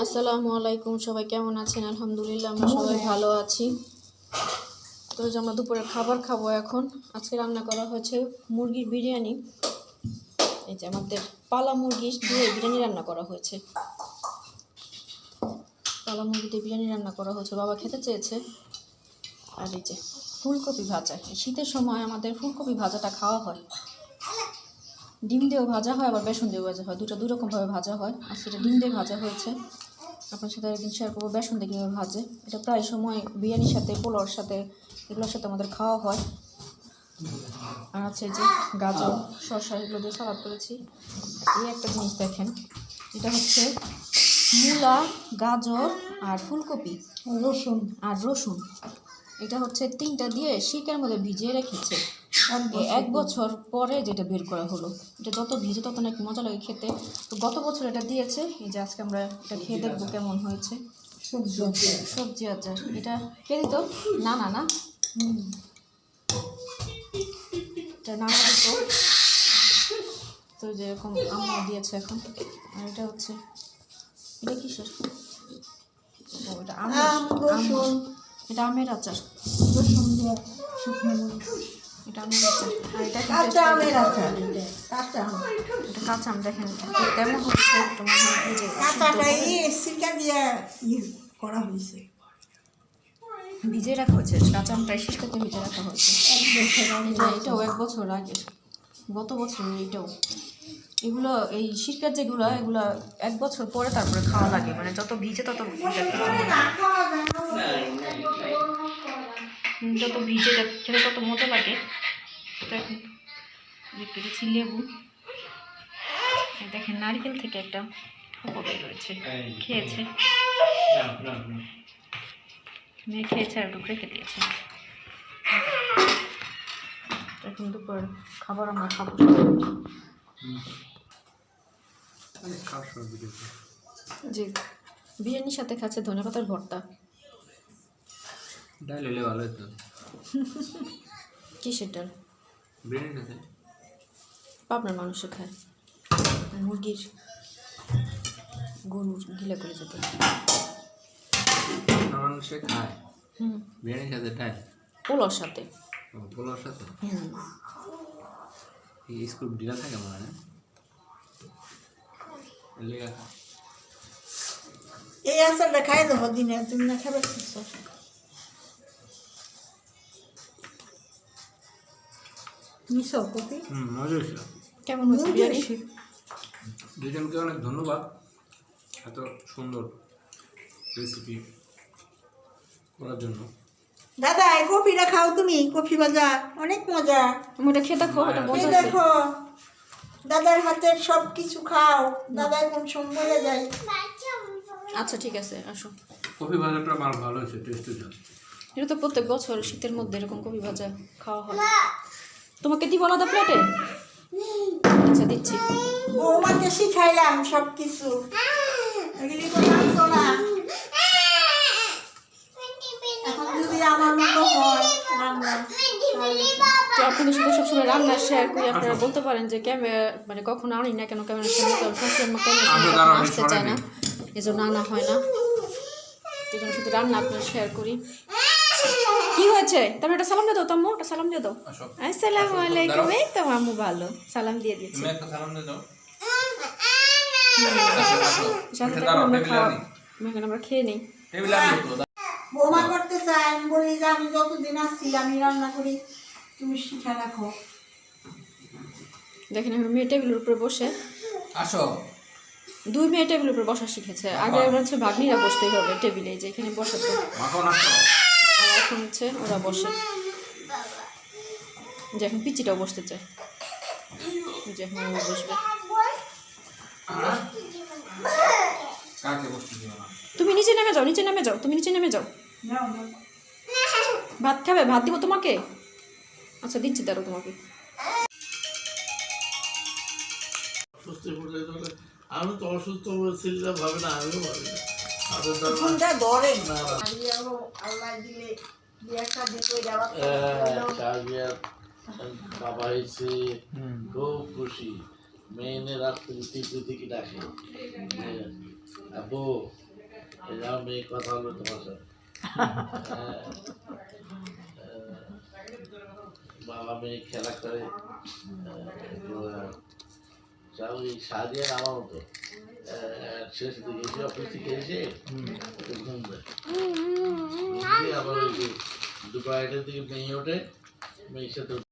আসসালামু আলাইকুম, সবাই কেমন আছেন? আলহামদুলিল্লাহ আমরা সবাই ভালো আছি। তো যে আমরা দুপুরে খাবার খাবো এখন। আজকে রান্না করা হয়েছে মুরগির বিরিয়ানি। এই যে আমাদের পালা মুরগি দিয়ে বিরিয়ানি রান্না করা হয়েছে। পালা মুরগি দিয়ে বিরিয়ানি রান্না করা হয়েছে, বাবা খেতে চেয়েছে। আর এই যে ফুলকপি ভাজা, শীতের সময় আমাদের ফুলকপি ভাজাটা খাওয়া হয়। ডিম দিয়েও ভাজা হয়, আবার বেসন দিয়েও ভাজা হয়, দুই রকমভাবে ভাজা হয়। আর সেটা ডিম দিয়ে ভাজা হয়েছে, আপনার সাথে একদিন শেয়ার করবো বেসন দিয়ে কীভাবে ভাজে। এটা প্রায় সময় বিরিয়ানির সাথে, পোলাওর সাথে, এগুলোর সাথে আমাদের খাওয়া হয়। আর আছে যে গাজর, শসা, এগুলো দিয়ে সালাদ করেছি। এই একটা জিনিস দেখেন, এটা হচ্ছে মূলা, গাজর আর ফুলকপি, রসুন। এটা হচ্ছে তিনটা দিয়ে শিকের মধ্যে ভিজিয়ে রেখেছে। 1 বছর পরে যেটা বের করা হলো। এটা যত ভিজে তত নাকি মজা লাগে খেতে। তো গত বছর এটা দিয়েছে, এই যে আজকে আমরা এটা খেয়ে দেখবো কেমন হয়েছে। সবজি আচার এটা খেয়ে দিত না এটা নানা দিত। তো যেরকম আম্মা দিয়েছে এখন। আর এটা হচ্ছে, এটা কিসের? ও এটা এটা আমের আচার। এটা আমের আচার। আর এটা কাঁচা আম। দেখেন কেমন হচ্ছে, তোমার ভিজে রাখা হয়েছে। কাঁচা আমটাই শেষ করতে ভিজে রাখা হয়েছে। এটাও 1 বছর আগে, গত বছর। এগুলো এই শীতকাল যেগুলো, এগুলো 1 বছর পরে তারপরে খাওয়া লাগে। মানে যত ভিজে তত খেতে তত মজা লাগে। দেখতে পেয়েছি লেবু, দেখেন নারকেল থেকে একটা বের রয়েছে, খেয়েছে মেয়ে, খেয়েছে আর একটু রেখে দিয়েছে। এখন দুপুর খাবার আমরা খাবো। জি, বিরিয়ানির সাথে খাচ্ছে ধনেপাতার ভর্তা। ডাল হলে ভালো হতো। কিসের ডাল? বিরিয়ানি খাতে পাবনার মানুষে খায়, মুরগির, গরুর গিলা করে যেতে মানুষে খায়। বিরিয়ানির সাথে ডাল, পোলাওর সাথে। পোলাওর সাথে এই স্কুল ডিলা থাকে মনে হয়। এই আচারটা খাই দেবো দিনে, তুমি না খাবে? মজা হয়েছিল। কেমন হয়েছে বিরিয়ানি? দুজনকে অনেক ধন্যবাদ এত সুন্দর রেসিপি করার জন্য। দাদা এই কফিটা খাও তুমি, কফি ভাজা অনেক মজা। তুমি এটা খেয়ে দেখো, এটা মজা আছে। দেখো দাদার হাতের সব কিছু খাও, দাদা এখন সম্বলে যায়। আচ্ছা ঠিক আছে, আসো। কফি ভাজাটা আমার ভালো হয়েছে, টেস্ট হয়েছে। এটা তো প্রত্যেক বছর শীতের মধ্যে এরকম কফি ভাজা খাওয়া হয়। তোমাকে দিব আলাদা প্লেটে? আচ্ছা দিচ্ছি। বৌমাকে শিখাইলাম সব কিছু, এগুলি তো জানতো না। এখন যদি আমার মতো হয় রান্না, তো আপনাদের সাথে সবসময় রান্না শেয়ার করি। আপনারা বলতে পারেন যে ক্যামেরা মানে কখনো আনি না কেন, ক্যামেরার সামনে তো সবসময় ক্যামেরার সামনে আসতে চায় না, এজন্য আনা হয় না। এই জন্য শুধু রান্না আপনারা শেয়ার করি। কি হয়েছে? তুমি একটা সালাম দিয়ে দাও, তাম্মু একটা সালাম দিয়ে দাও। আসসালামু আলাইকুম। এই তো আম্মু ভালো, সালাম দিয়ে দিচ্ছি। তুমি একটা সালাম দিয়ে দাও। আমরা খেয়ে নিই। বৌমা করতে চাই, আমি বলি যে আমি যতদিন আসছি আমি রান্না করি, তুমি শিখে রাখো। দেখেন এখন মেয়ে টেবিলের উপরে বসে, আসো 2 মেয়ে টেবিলের উপরে বসা শিখেছে। আগে হচ্ছে ভাগ্নিরা বসতে হবে টেবিলে, যে এখানে বসে তো, আর এখন হচ্ছে ওরা বসে। যে এখন পিচিটাও বসতে চায়, যে এখন ও বসবে। তুমি নিচে নেমে যাও, তুমি নিচে নেমে যাও। ভাত খাবে? ভাত দিব তোমাকে? আচ্ছা দিচ্ছি, দাঁড়ো তোমাকে। আমি তো অসুস্থ ছিলাম ভাবে না, আমিও ভাবি না। বাবা হয়েছে খুব খুশি, মেয়ে রাত্রি 3 দিকে ডাকে। আব্বু এই যাও মেয়ে কথা হলো তোমার সাথে বাবা মেয়ে খেলা করে যাও এই সাদিয়া আমার মতো শেষ দিকে এসে অফিস থেকে এসে একটু ঘুম দেয় আবার ওই যে দুটো আড়াইটার দিকে মেয়ে ওঠে মেয়ের সাথে